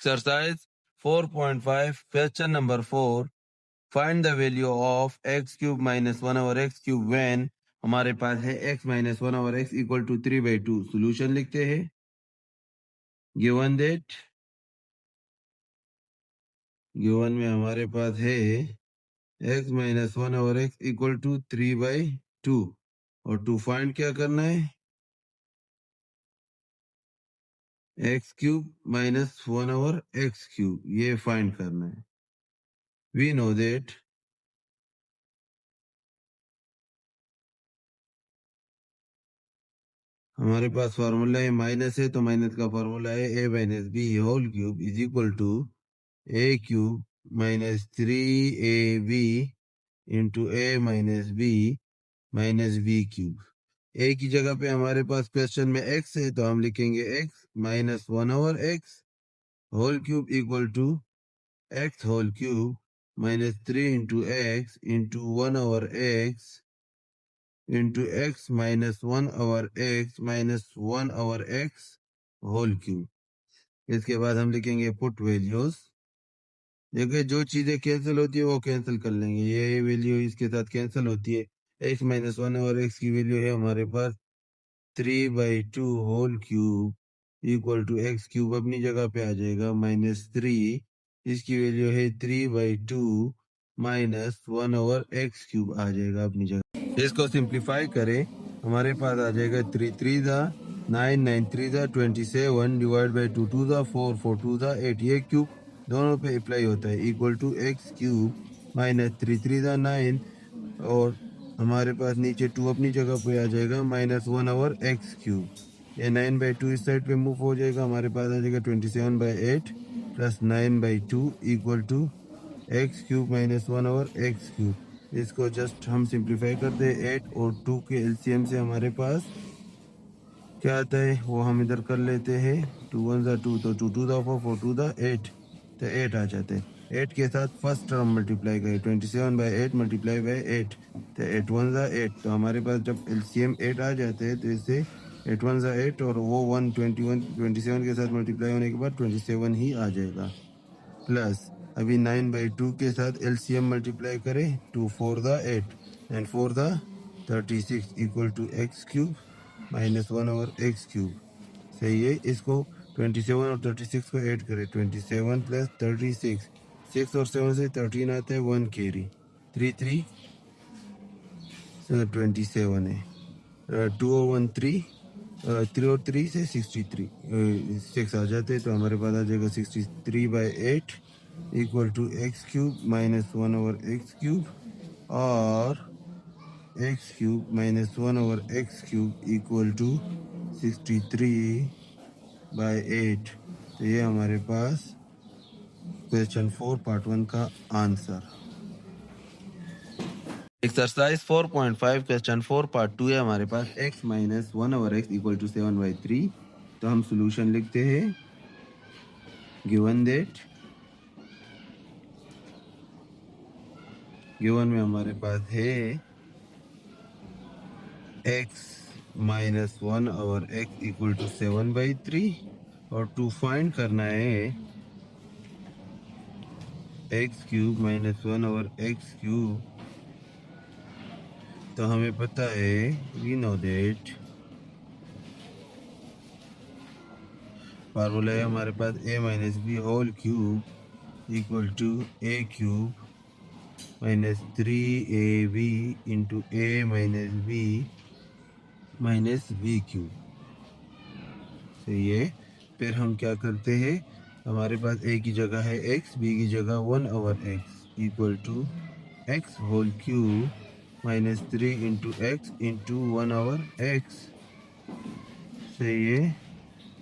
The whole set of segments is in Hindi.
Exercise 4.5, question number 4. Find the value of x cube minus 1 over x cube when हमारे पास है x minus 1 over x equal to 3/2. Solution लिखते हैं. Given में हमारे पास है x minus 1 over x equal to 3/2 और to find क्या करना है, x cube minus 1 over x cube, ये find करना है. We know that हमारे पास फार्मूला है, माइनस है तो माइनस का फार्मूला है a minus b whole cube is equal to a cube minus 3ab into a minus b cube. a की जगह पे हमारे पास क्वेश्चन में x है तो हम लिखेंगे x minus 1 over x whole cube equal to x whole cube minus 3 into x into 1 over x into x minus 1 over x minus 1 over x whole cube. इसके बाद हम लिखेंगे पुट वैल्यूज. देखिए जो चीजें कैंसिल होती है वो कैंसिल कर लेंगे. ये वैल्यू इसके साथ कैंसिल होती है. x माइनस 1 और x की वैल्यू है हमारे पास 3/2 whole cube equal to x cube अपनी जगह पे आ जाएगा माइनस 3. इसकी वैल्यू है 3/2 माइनस 1 ओवर x क्यूब आ जाएगा अपनी जगह. इसको सिंप्लीफाई करें, हमारे पास आ जाएगा 3 3 दा 9 9 3 दा 27 डिवाइड बाई 2 2 दा 4 4 2 दा 8. ये क्यूब दोनों पे अप्लाई होता है equal to x cube minus 3 3 दा 9 और हमारे पास नीचे 2 अपनी जगह पे आ जाएगा माइनस 1 ओवर एक्स क्यूब. ये 9/2 इस साइड पे मूव हो जाएगा, हमारे पास आ जाएगा 27/8 plus 9/2 equal to x cube minus 1 over x cube. इसको जस्ट हम सिंप्लीफाई करते हैं. 8 और 2 के एलसीएम से हमारे पास क्या आता है वो हम इधर कर लेते हैं. 2 1 ज़ा 2 तो 2 2 ज़ा 4 4 2 ज़ा 8 तो 8 आ जाते हैं. 8 के साथ फर्स्ट टर्म मल्टीप्लाई करें 27/8 मल्टीप्लाई बाई 8 तो 8 1 ज़ा 8. तो हमारे पास जब एलसीएम 8 आ जाते हैं तो इससे 8 1 ज़ा 8 और वो 27 के साथ मल्टीप्लाई होने के बाद 27 ही आ जाएगा. प्लस अभी 9/2 के साथ एलसीएम मल्टीप्लाई करें 2 4 दा 8 एंड 4 दा 36 equal to x cube minus 1 over x cube. सही है. इसको 27 और 36 को ऐड करें 27 प्लस 36 6 और 7 से 13 आता है 1 कैरी 3 3 27 है. 2 और 1 3 3 और 3 से 63 6 आ जाते हैं तो हमारे पास आ जाएगा 63/8 equal to x cube minus 1 over x cube और x cube minus 1 over x cube equal to 63/8. तो ये हमारे पास क्वेश्चन 4 पार्ट 1 का आंसर. एक्सरसाइज 4.5 क्वेश्चन 4 पार्ट 2 है हमारे पास. x minus 1 over x equal to 7/3. तो हम सोल्यूशन लिखते हैं. गिवन में हमारे पास है x minus 1 over x equal to 7/3 और टू फाइंड करना है x cube minus 1 over x cube. तो हमें पता है वी नो दैट फार्मूला है हमारे पास a minus b whole cube equal to a cube minus 3ab into a minus b cube. सही है. फिर हम क्या करते हैं, हमारे पास a की जगह है x, b की जगह 1 over x equal to x whole cube minus 3 into x into 1 over x. सही है.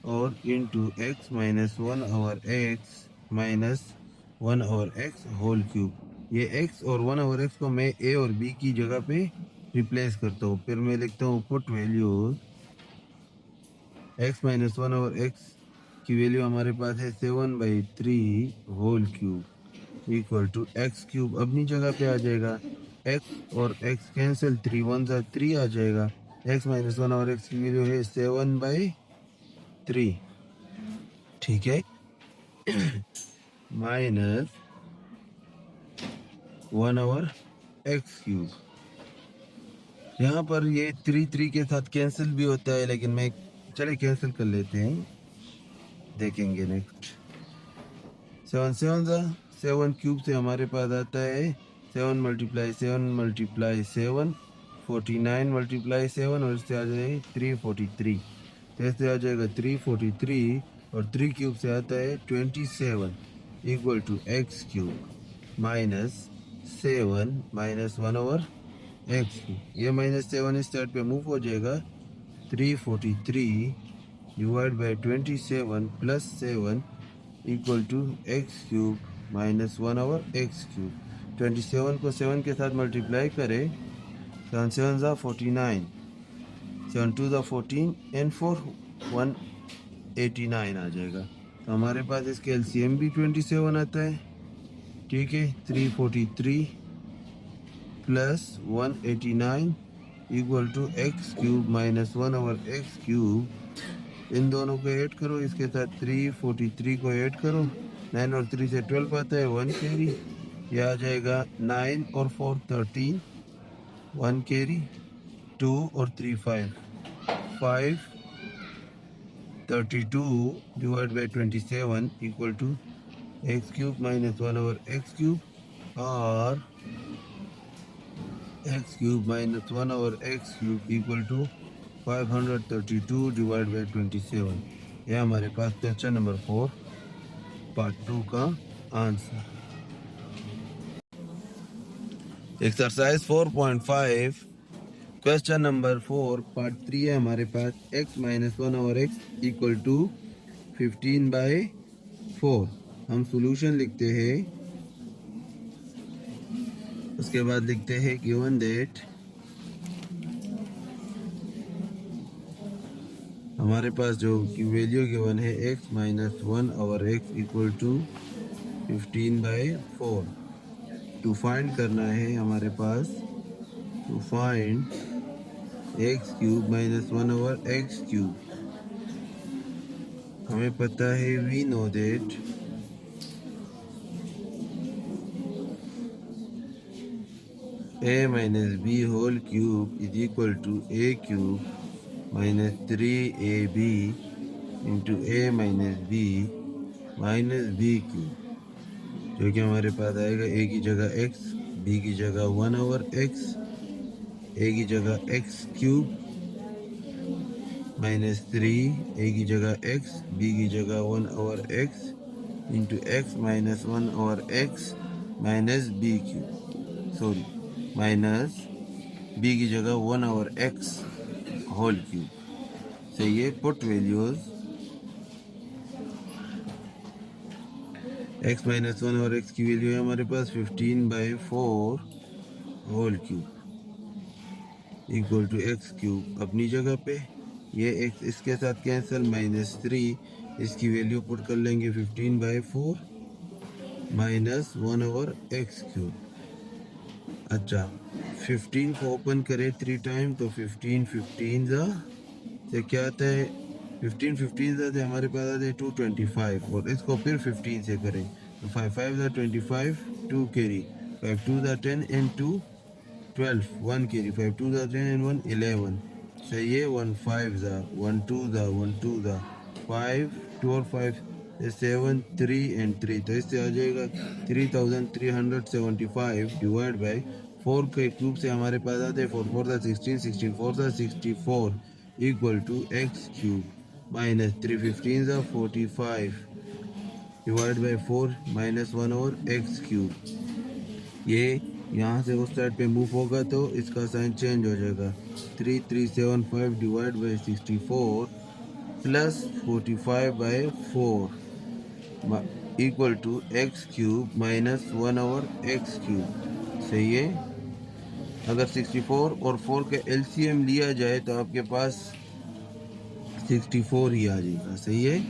और into x minus 1 over x minus 1 over x whole cube. ये x और 1 ओवर x को मैं a और b की जगह पे रिप्लेस करता हूँ. फिर मैं लिखता हूँ put values. x minus 1 over x की वैल्यू हमारे पास है 7/3 whole cube equal to x cube अपनी जगह पे आ जाएगा. x और x कैंसिल 3 1 ज़ा 3 आ जाएगा. x माइनस 1 और x की वैल्यू है 7/3. ठीक है. Minus 1/x³। यहाँ पर ये 3 के साथ कैंसिल भी होता है, लेकिन मैं चले कैंसिल कर लेते हैं, देखेंगे नेक्स्ट। 7 7 7 क्यूब से हमारे पास आता है 7 × 7 × 7 49 × 7 और इससे आ जाएगा 343। तो इससे आ जाएगा 343 और 3 क्यूब से आता है 27 = x³ माइनस 7 माइनस 1/x³। ये -7 इस साइड पे मूव हो जाएगा। 343 divide by 27 plus 7 = x³ minus 1/x³। 27 को 7 के साथ मल्टीप्लाई करें, 7 7 49, 7 2 14 एंड 4 189 आ जाएगा। तो हमारे पास इसके एलसीएम भी 27 आता है, ठीक है। 343 प्लस 189 = x³ माइनस 1/x³। इन दोनों को ऐड करो, इसके साथ 343 को ऐड करो। 9 और 3 से 12 आता है, 1 कैरी। यह आ जाएगा 9 और 4 13, 1 कैरी। 2 और 3 5 5 32 divide by 27 = x³ minus 1/x³ और x³ minus 1/x³ = 532 divide by 27। यह हमारे पास क्वेश्चन नंबर 4 पार्ट 2 का answer. Exercise 4.5 question number 4 part 3 है हमारे पास। x माइनस 1/x = 15/4। हम सोल्यूशन लिखते हैं, उसके बाद लिखते हैं गिवन दैट हमारे पास जो वैल्यू गिवन है x माइनस 1/x = 15/4। टू फाइंड करना है हमारे पास, to find x³ minus 1/x³। हमें पता है, we know that a minus b whole cube is equal to a³ minus 3ab into a minus b minus b³, जो कि हमारे पास आएगा a की जगह x, b की जगह 1/x, a की जगह x³ माइनस 3, a की जगह x, b की जगह 1/x इंटू x माइनस 1/x minus b³, sorry minus b की जगह 1/x होल क्यूब। सही है। पुट वैल्यूज x माइनस 1/x की वैल्यू है हमारे पास 15/4 होल क्यूब = x³ अपनी जगह पे। ये x इसके साथ कैंसिल, -3 इसकी वैल्यू पुट कर लेंगे 15/4 माइनस 1/x³। अच्छा, 15 को ओपन करें 3 टाइम तो 15 15 से क्या आता है, 15 15 से हमारे पास आता है 225 और इसको फिर 15 से करें तो 5 5 25, 2 कैरी, 5 2 10 एंड 2 12, 1 कैरी, 5 2 10 एंड 1 11। सही है। 1 5 1 2 1 2 5 2 और 5 7 3 एंड 3, तो इससे आ जाएगा 3375 डिवाइड बाई 4 के क्यूब से हमारे पास आते हैं 4 4 16, 16 4 64 = x³ minus 3 15 45 divide by 4 minus 1/x³। ये यहाँ से उस साइड पे मूव होगा तो इसका साइन चेंज हो जाएगा। 3375 divide by 64 plus 45/4 = x³ minus 1/x³। सही है। अगर 64 और 4 का एलसीएम लिया जाए तो आपके पास 64 ही आ जाएगा। सही है।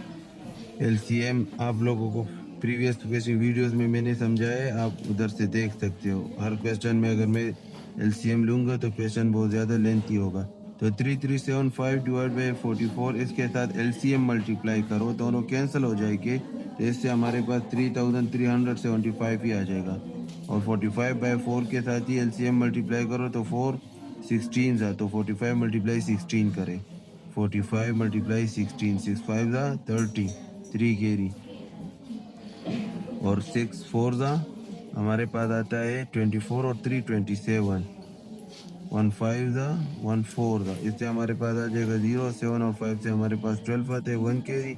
एलसीएम आप लोगों को प्रीवियस क्वेश्चन वीडियोस में मैंने समझाया है, आप उधर से देख सकते हो। हर क्वेश्चन में अगर मैं एलसीएम लूँगा तो क्वेश्चन बहुत ज़्यादा लेंथी होगा। तो 3375 डिवाइड बाई 44 इसके साथ एलसीएम मल्टीप्लाई करो, दोनों कैंसिल हो जाएंगे। इससे हमारे पास 3375 ही आ जाएगा। और 45/4 के साथ ही एलसीएम मल्टीप्लाई करो तो 4 16 था, तो 45 मल्टीप्लाई 16 करें। 45 मल्टीप्लाई 16, 6 5 था 30, 3 कैरी, और 6 4 था हमारे पास आता है 24, और 3 27, 1 5 था 1 4 था। इससे हमारे पास आ जाएगा 0, 7 और 5 से हमारे पास 12 आते हैं। 1 कैरी,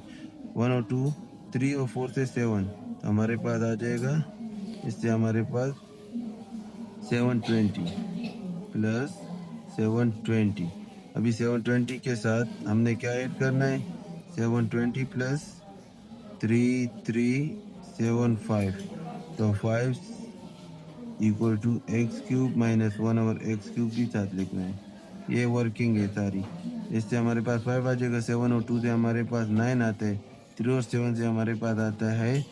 1 और 2, 3 और 4 से 7, तो हमारे पास आ जाएगा, इससे हमारे पास 720 प्लस 720। अभी 720 के साथ हमने क्या ऐड करना है, 720 प्लस 3375, तो 5 equal to x cube minus 1 over x cube भी साथ लिखना है। ये वर्किंग है सारी। इससे हमारे पास 5 आ जाएगा। 7 और 2 से हमारे पास 9 आता है। 3 और 7 से हमारे पास आता है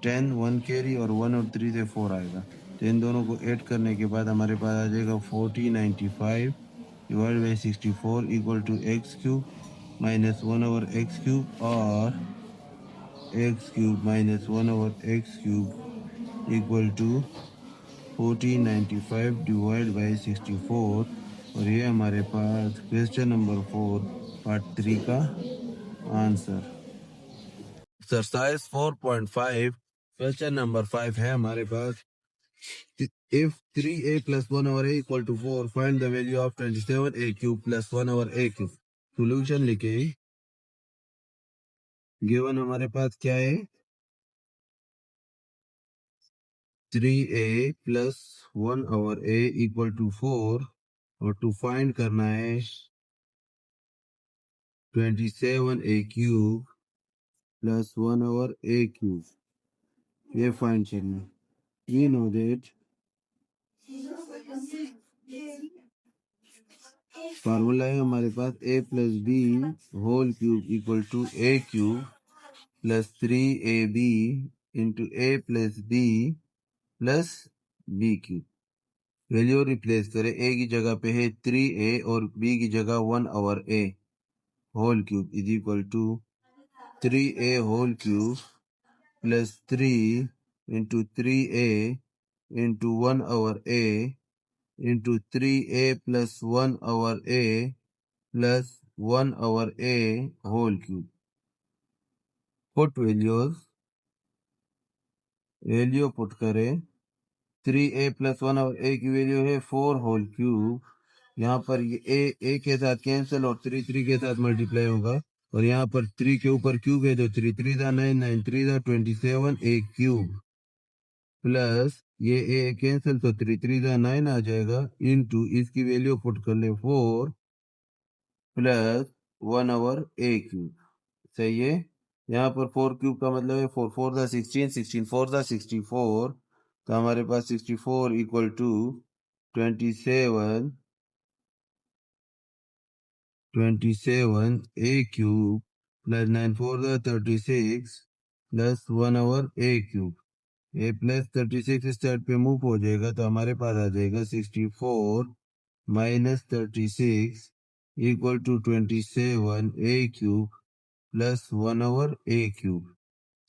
10, 1 कैरी, और 1 और 3 से 4 आएगा। तो इन दोनों को ऐड करने के बाद हमारे पास आ जाएगा 4095 divide by 64 equal to x cube minus 1 over x cube, और x cube minus 1 over x cube equal to 4095 divide by 64। और ये हमारे पास क्वेश्चन नंबर 4 पार्ट 3 का आंसर। एक्सरसाइज 4.5 क्वेश्चन नंबर 5 है हमारे पास। If 3a plus 1 over a equal to 4, find the value of 27a cube plus 1 over a cube. Solution लिखे। गिवन हमारे पास क्या है, 3a plus 1 over a equal to 4, और टू फाइंड करना है 27a cube plus 1 over a cube। ये फाइंड करना है। We know that फार्मूला है हमारे पास a plus b whole cube equal to a cube plus 3ab into a plus b plus b cube। Value replace करें। a की जगह पे है 3a और b की जगह 1 over a whole cube is equal to 3a whole cube plus 3 into 3a into 1 over a into 3a plus 1 over a plus 1 over a whole cube. Put value put करें। 3a प्लस 1 ओवर a की वैल्यू है 4 होल क्यूब। यहाँ पर ये a के साथ कैंसिल और 3 3 के साथ मल्टीप्लाई होगा, और यहाँ पर 3 के ऊपर क्यूब है तो 3 3 था 9, 9 3 था 27 a क्यूब प्लस ये a कैंसिल तो 3 3 था 9 आ जाएगा, इनटू इसकी वैल्यू पुट कर ले 4 प्लस 1 ओवर a क्यूब। सही है। यहाँ पर 4 क्यूब का मतलब है 4 4 था 16, 16 4 था 64, तो हमारे पास 64 equal to 27 a cube plus 9 4 था 36 plus 1 over a cube. A plus 36 इस साइड पे मूव हो जाएगा, तो हमारे पास आ जाएगा 64 minus 36 equal to 27 a cube plus 1 over a cube.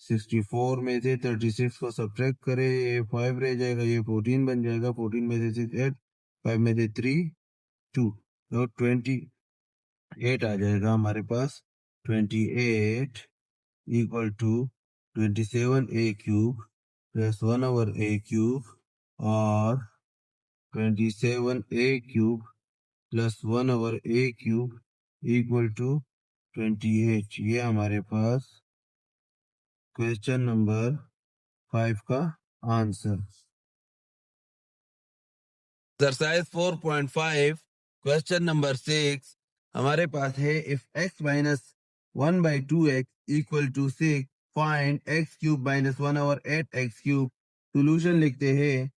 64 में से 36 को सब्ट्रैक्ट करें, ये 5 रह जाएगा, ये 14 बन जाएगा। 14 में से 6 8, 5 में से 3 2, तो 28 आ जाएगा हमारे पास। 28 equal to 27 a cube plus 1 over a cube, और 27 a cube plus 1 over a cube equal to 28। ये हमारे पास क्वेश्चन नंबर 5 का आंसर। एक्सरसाइज 4.5 क्वेश्चन नंबर 6 हमारे पास है। If x minus 1 by 2x equal to 6, find x cube minus 1 over 8x cube. Solution लिखते हैं।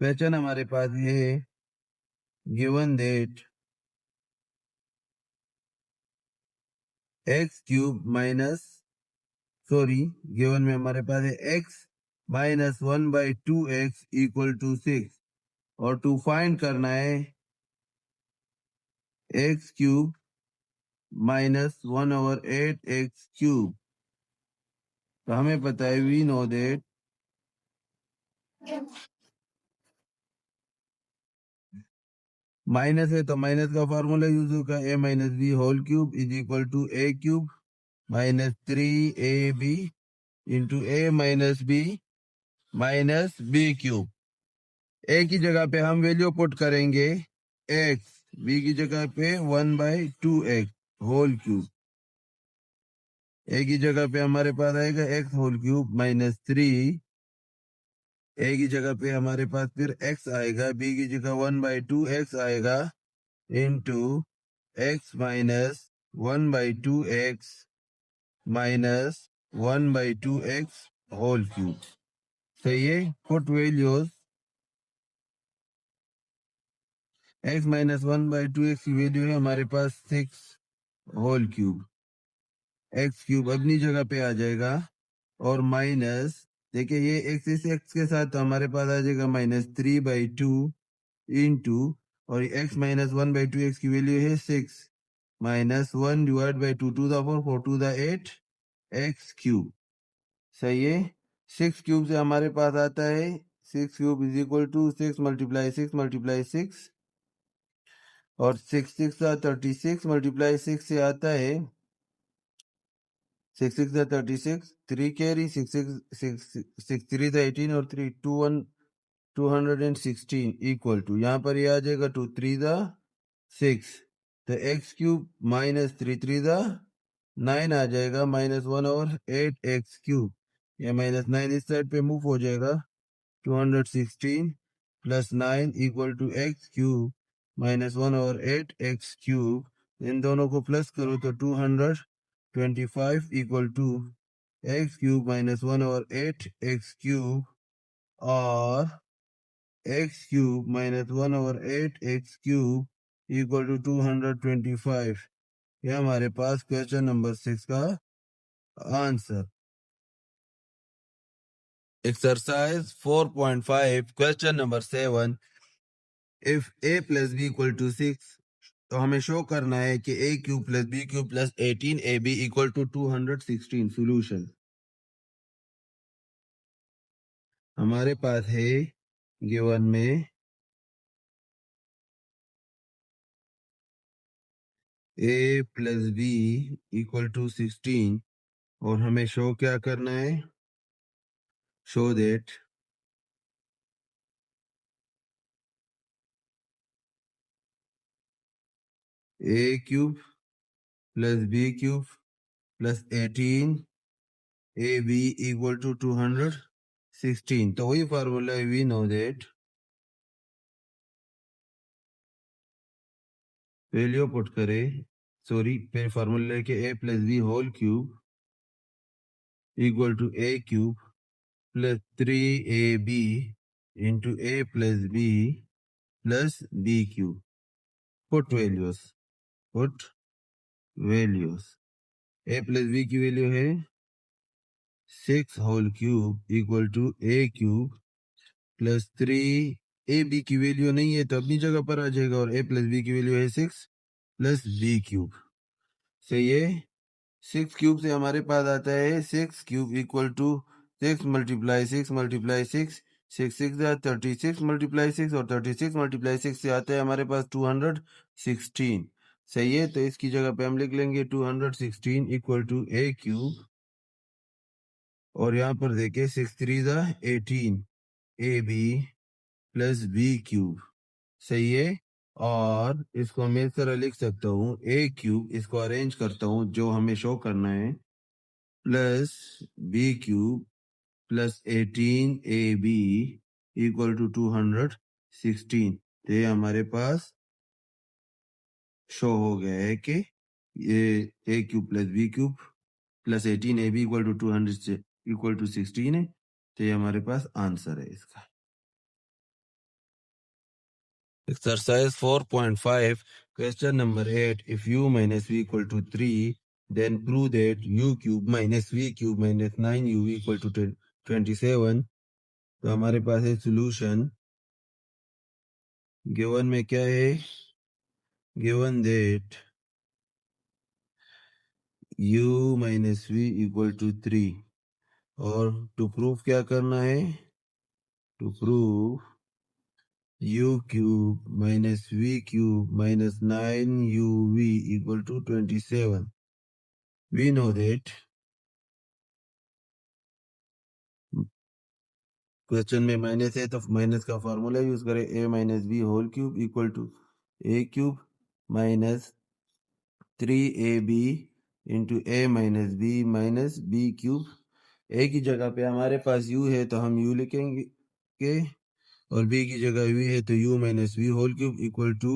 क्वेश्चन हमारे पास है given that x cube minus given में हमारे पास है x minus 1 by 2x equal to 6, और टू फाइंड करना है x cube minus 1 over 8x cube. तो हमें पता है वी नो दैट माइनस है तो माइनस का फॉर्मूला यूज होगा a minus b whole cube is equal to a cube minus 3ab into a minus b cube. A की जगह पे हम वैल्यू पुट करेंगे एक्स, बी की जगह पे 1/2x होल क्यूब। ए की जगह पे हमारे पास आएगा एक्स होल क्यूब माइनस 3, ए की जगह पे हमारे पास फिर x आएगा, बी की जगह 1/2x आएगा into x minus 1/2x minus 1/2x whole cube. सही है। Put values x minus 1/2x की वैल्यू है हमारे पास 6 होल क्यूब, एक्स क्यूब अपनी जगह पे आ जाएगा और माइनस, देखिए ये एक्स इस एक्स के साथ तो हमारे पास आ जाएगा -3/2 इंटू, और एक्स माइनस 1/2x की वैल्यू है 6 minus 1/2 2 the 4 4 2 the 8 x cube. सही है। 6 क्यूब से हमारे पास आता है 6 cube is equal to 6 multiply 6 multiply 6 और 6 6 36 मल्टीप्लाई 6 से आता है 6 6 36 3 कैरी 6 6 3 18 और 3 2 1 216 इक्वल टू, यहाँ पर ये आ जाएगा 2 3 6, तो एक्स क्यूब माइनस 3 3 9 आ जाएगा -1 और 8 एक्स क्यूब। ये -9 इस साइड पे मूव हो जाएगा, 216 plus 9 equal to x cube -1 और 8 एक्स क्यूब। इन दोनों को प्लस करो तो 225 इक्वल टू एक्स क्यूब -1 और 8 एक्स क्यूब और एक्स क्यूब -1 और 8 एक्स क्यूब इक्वल टू 225। यह हमारे पास क्वेश्चन नंबर 6 का answer. Exercise 4.5 question number 7, if a plus b equal to 6, तो हमें शो करना है कि a cube plus b cube plus 18ab equal to 216। Solution हमारे पास है गिवन में a plus b equal to 16 और हमें शो क्या करना है, show that a cube plus b cube plus 18ab equal to 216। तो वही फार्मूला है, we know that value put करे, सॉरी फिर फार्मूला है कि a plus b whole cube equal to a cube plus 3ab into a plus b plus b cube. Put values a plus b की वैल्यू है 6 whole cube equal to a cube plus 3ab की वैल्यू नहीं है तो अपनी जगह पर आ जाएगा और a प्लस b की वैल्यू है 6 प्लस b क्यूब। सही है। 6 क्यूब से हमारे पास आता है 6 cube equal to 6 multiply 6 multiply 6 6 6 36 multiply 6 और 36 मल्टीप्लाई 6 से आता है हमारे पास 216। सही है। तो इसकी जगह पे हम लिख लेंगे 216 इक्वल टू a क्यूब और यहाँ पर देखे 6 3 18 ab प्लस b क्यूब। सही है। और इसको मैं इस तरह लिख सकता हूँ a क्यूब, इसको अरेंज करता हूँ जो हमें शो करना है, plus b cube plus 18ab equal to 216। तो ये हमारे पास शो हो गया है कि ये a cube plus b cube plus 18ab equal to 16 है। तो ये हमारे पास आंसर है इसका। Exercise 4.5 question number 8, if u minus v equal to 3, then prove that u cube minus v cube minus 9u equal to 27। तो हमारे पास है सोल्यूशन। गिवन में क्या है, given that u minus v equal to 3 और टू प्रूफ क्या करना है, to proof u cube minus v cube minus 9uv equal to 27. We know that question में माइनस है तो माइनस का फॉर्मूला यूज करें, a minus b whole cube equal to a cube minus 3ab into a minus b cube. a की जगह पे हमारे पास u है तो हम u लिखेंगे और b की जगह v है तो u minus v whole cube equal to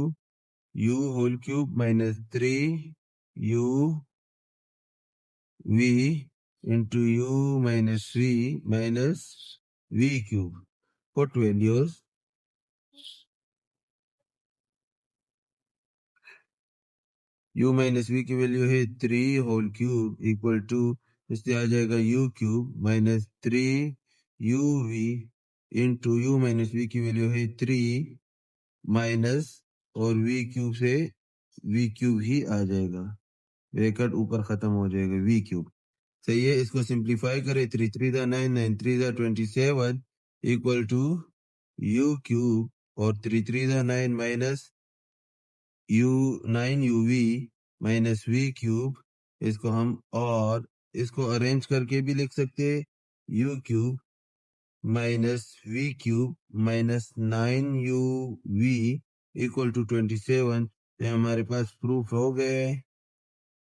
u whole cube minus 3u v into u minus v cube. Put values, u minus v की वैल्यू है 3 होल क्यूब इक्वल टू, इससे आ जाएगा u cube minus 3uv into u minus v की वैल्यू है 3 माइनस और v क्यूब से v क्यूब ही आ जाएगा, ब्रैकेट ऊपर खत्म हो जाएगा v क्यूब। सही है, इसको सिंप्लीफाई करें, 3 3 दा 9 9 3 दा 27 इक्वल टू u क्यूब और 3 3 दा 9 minus u 9uv minus v cube. इसको हम और इसको अरेंज करके भी लिख सकते हैं, u cube minus v cube minus 9uv equal to 27। ये हमारे पास प्रूफ हो गया है।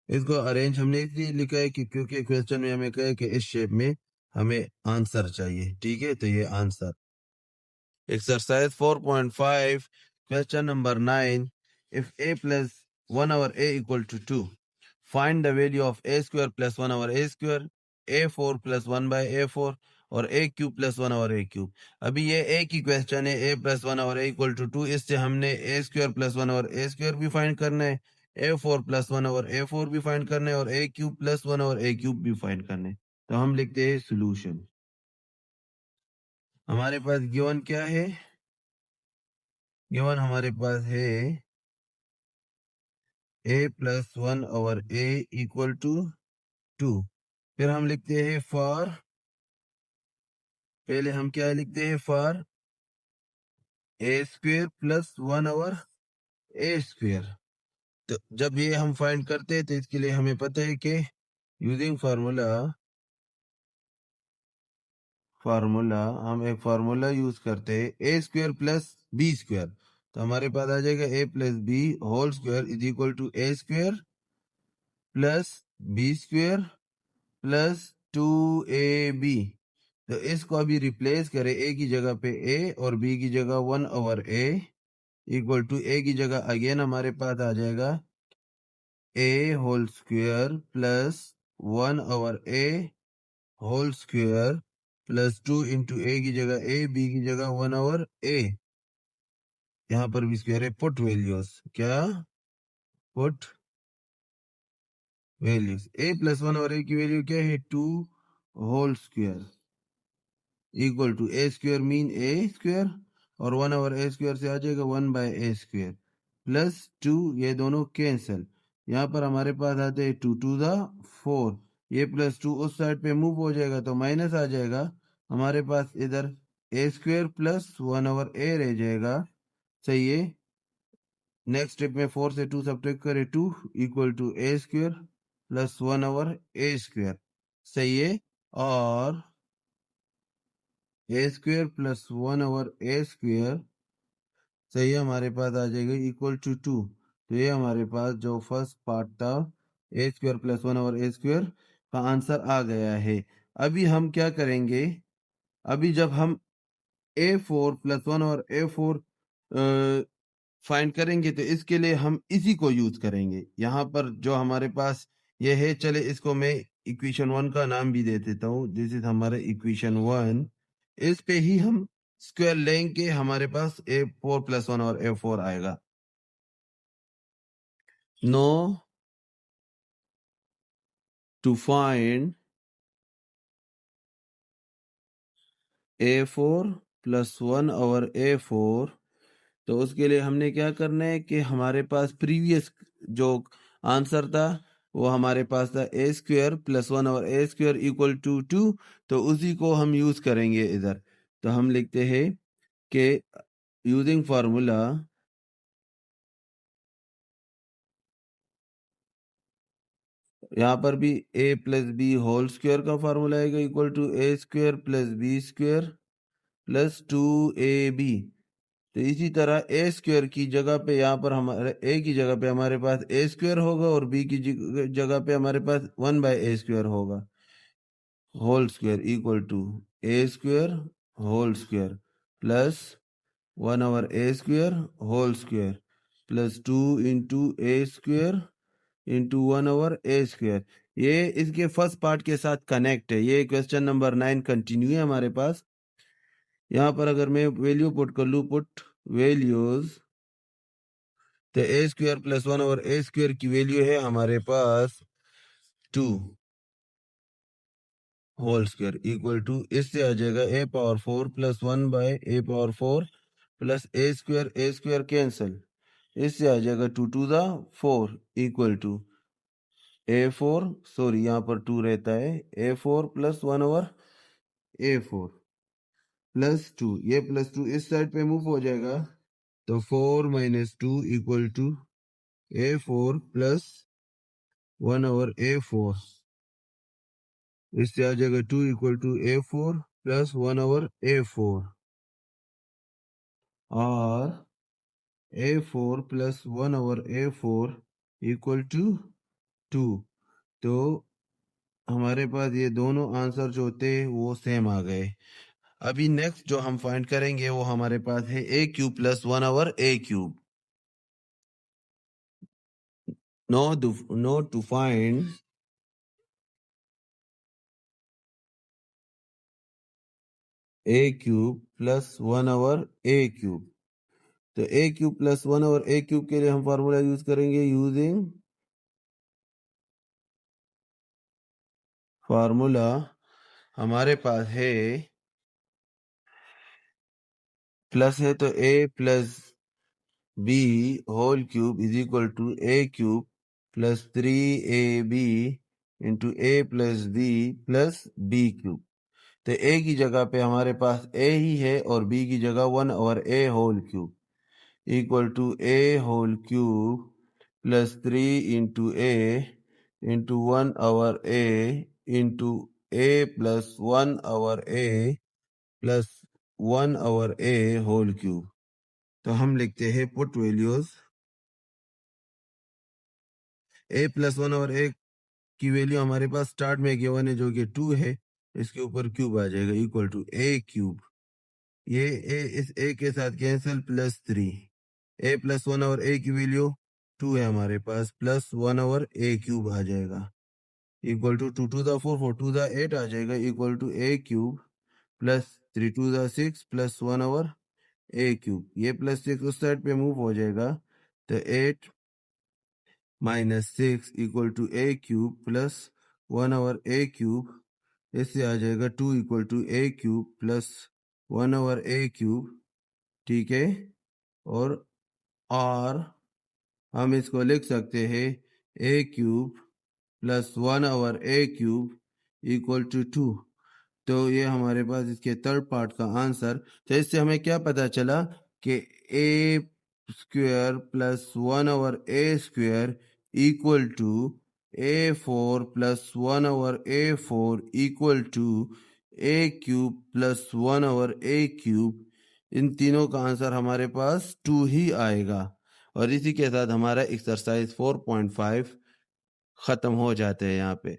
इसको अरेंज हमने इसलिए लिखा है कि क्योंकि क्वेश्चन में हमें कहा है कि इस शेप में हमें आंसर चाहिए। ठीक है, तो ये answer exercise 4.5 question number 9, if a plus 1 over a equal to 2, find the value of a square plus 1 over a square, a4 plus 1 by a4 और a cube plus 1 over a cube. अभी ये a की क्वेश्चन है, a plus 1 over a equal to 2, इससे हमने a square plus 1 over a square भी फाइंड करना है, a4 प्लस 1 ओवर a4 भी फाइंड करना है और a cube plus 1 over a cube भी फाइंड करना है। तो हम लिखते हैं सोल्यूशन। हमारे पास गिवन क्या है, गिवन हमारे पास है a plus 1 over a equal to 2। फिर हम लिखते हैं फॉर, पहले हम क्या लिखते हैं, for a square plus 1 over a square. तो जब ये हम फाइंड करते हैं तो इसके लिए हमें पता है कि यूजिंग फार्मूला हम एक फार्मूला यूज करते हैं, a square plus b square. तो हमारे पास आ जाएगा a plus b whole square is equal to a square plus b square plus 2ab। तो इसको अभी रिप्लेस करें, a की जगह पे a और b की जगह 1 over a equal to a की जगह अगेन हमारे पास आ जाएगा a whole square plus 1 over a whole square plus 2 into a की जगह a, b की जगह 1 ओवर a। यहाँ पर भी स्क्वायर है। पुट वैल्यूज, क्या put values, a plus 1 over a की वैल्यू क्या है 2 whole square equal to a square mean a square और 1 ओवर a स्क्वायर से आ जाएगा 1 बाय a स्क्वायर प्लस 2, ये दोनों कैंसिल। यहाँ पर हमारे पास आते हैं 2 टू द 4, ये प्लस 2 उस साइड पे मूव हो जाएगा तो माइनस आ जाएगा। हमारे पास इधर a square plus 1 over a रह जाएगा। सही है, नेक्स्ट स्टेप में 4 से 2 सब्ट्रैक्ट करें, 2 equal to a square plus 1 over a square. सही है, और a square plus 1 over a square, सही है, हमारे पास आ जाएगा इक्वल टू 2। तो ये हमारे पास जो फर्स्ट पार्ट था a square plus 1 over a square का आंसर आ गया है। अभी हम क्या करेंगे, अभी जब हम a4 प्लस 1 और a4 फाइंड करेंगे तो इसके लिए हम इसी को यूज करेंगे। यहाँ पर जो हमारे पास ये है, चले इसको मैं इक्वेशन 1 का नाम भी दे देता हूँ, दिस इज हमारा इक्वेशन 1। इस पे ही हम स्क्वायर लेंगे, हमारे पास a4 प्लस 1 और a4 आएगा। No to find a4 plus 1 और a4, तो उसके लिए हमने क्या करना है कि हमारे पास प्रीवियस जो आंसर था वो हमारे पास था a square plus 1 over a square equal to 2, तो उसी को हम यूज करेंगे इधर। तो हम लिखते हैं कि यूजिंग फार्मूला यहाँ पर भी a plus b whole square का फार्मूला आएगा equal to a square plus b square plus 2ab। तो इसी तरह ए स्क्वायर की जगह पे यहाँ पर हमारे ए की जगह पे हमारे पास ए स्क्वायर होगा और बी की जगह पे हमारे पास 1/a² होगा whole square equal to a square whole square plus 1 over a square whole square plus 2 into a square into 1 over a square. ये इसके फर्स्ट पार्ट के साथ कनेक्ट है। ये क्वेश्चन नंबर 9 कंटिन्यू है हमारे पास। यहाँ पर अगर मैं वैल्यू पुट कर लूँ, पुट वैल्यूज, तो a square plus 1 over a square की वैल्यू है हमारे पास 2 होल स्क्वायर इक्वल टू, इससे आ जाएगा a power 4 plus 1/a⁴ plus a square cancel, इससे आ जाएगा 2 to the 4 equal to a4, sorry यहाँ पर 2 रहता है, a4 plus 1 over a4 plus 2, ये प्लस 2 इस साइड पे मूव हो जाएगा, तो 4 minus 2 equal to a4 plus 1 over a4, इससे आ जाएगा 2 equal to a4 plus 1 over a4 और a4 plus 1 over a4 equal to 2। तो हमारे पास ये दोनों आंसर जो थे वो सेम आ गए। अभी नेक्स्ट जो हम फाइंड करेंगे वो हमारे पास है a cube plus 1 over a cube. Now to find a cube plus 1 over a cube, तो a cube plus 1 over a cube के लिए हम फार्मूला यूज करेंगे यूजिंग फार्मूला हमारे पास है प्लस है तो a plus b whole cube is equal to a cube plus 3ab into a plus b plus b cube. तो ए की जगह पे हमारे पास ए ही है और बी की जगह 1 over a whole cube equal to a whole cube plus 3 into a into 1 over a into a plus 1 over a plus 1 over a whole cube. तो हम लिखते हैं put values a plus 1 over a की वैल्यू हमारे पास स्टार्ट में गिवन है जो कि 2 है, इसके ऊपर क्यूब आ जाएगा इक्वल टू ए क्यूब, ये ए इस ए के साथ cancel plus 3, a plus 1 over a की वैल्यू 2 है हमारे पास प्लस 1 ओवर ए क्यूब आ जाएगा equal to 2 to the 4 4 to the 8 आ जाएगा equal to a cube plus 3 to the 6 plus 1 over a cube. ये प्लस 6 उस साइड पे मूव हो जाएगा, तो 8 minus 6 equal to a cube plus 1 over a cube, इससे आ जाएगा 2 equal to a cube plus 1 over a cube, ठीक है। और हम इसको लिख सकते हैं a cube plus 1 over a cube equal to 2। तो ये हमारे पास इसके थर्ड पार्ट का आंसर। तो इससे हमें क्या पता चला कि a square plus 1 over a square equal to a4 plus 1 over a4 equal to a cube plus 1 over a cube. इन तीनों का आंसर हमारे पास 2 ही आएगा। और इसी के साथ हमारा एक्सरसाइज 4.5 खत्म हो जाते हैं यहाँ पे।